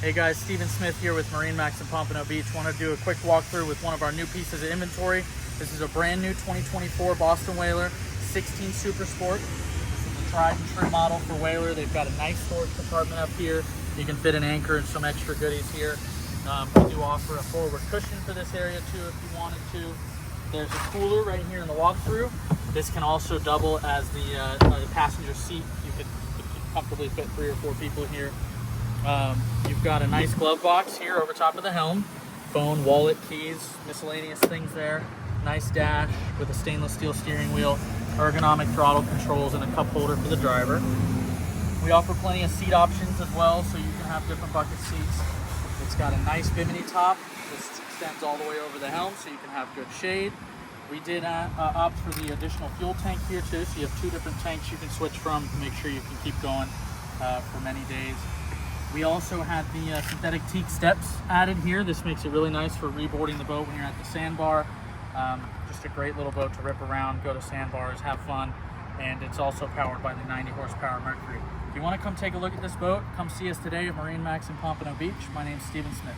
Hey guys, Steven Smith here with MarineMax in Pompano Beach. Want to do a quick walkthrough with one of our new pieces of inventory. This is a brand new 2024 Boston Whaler 16 Super Sport. This is a tried and true model for Whaler. They've got a nice storage compartment up here. You can fit an anchor and some extra goodies here. We do offer a forward cushion for this area too if you wanted to. There's a cooler right here in the walkthrough. This can also double as the passenger seat. You could comfortably fit 3 or 4 people here. You've got a nice glove box here over top of the helm. Phone, wallet, keys, miscellaneous things there. Nice dash with a stainless steel steering wheel, ergonomic throttle controls, and a cup holder for the driver. We offer plenty of seat options as well, so you can have different bucket seats. It's got a nice bimini top. This extends all the way over the helm, so you can have good shade. We did opt for the additional fuel tank here too, so you have 2 different tanks you can switch from to make sure you can keep going for many days. We also had the synthetic teak steps added here. This makes it really nice for reboarding the boat when you're at the sandbar. Just a great little boat to rip around, go to sandbars, have fun, and it's also powered by the 90 horsepower Mercury. If you want to come take a look at this boat, come see us today at MarineMax in Pompano Beach. My name's Steven Smith.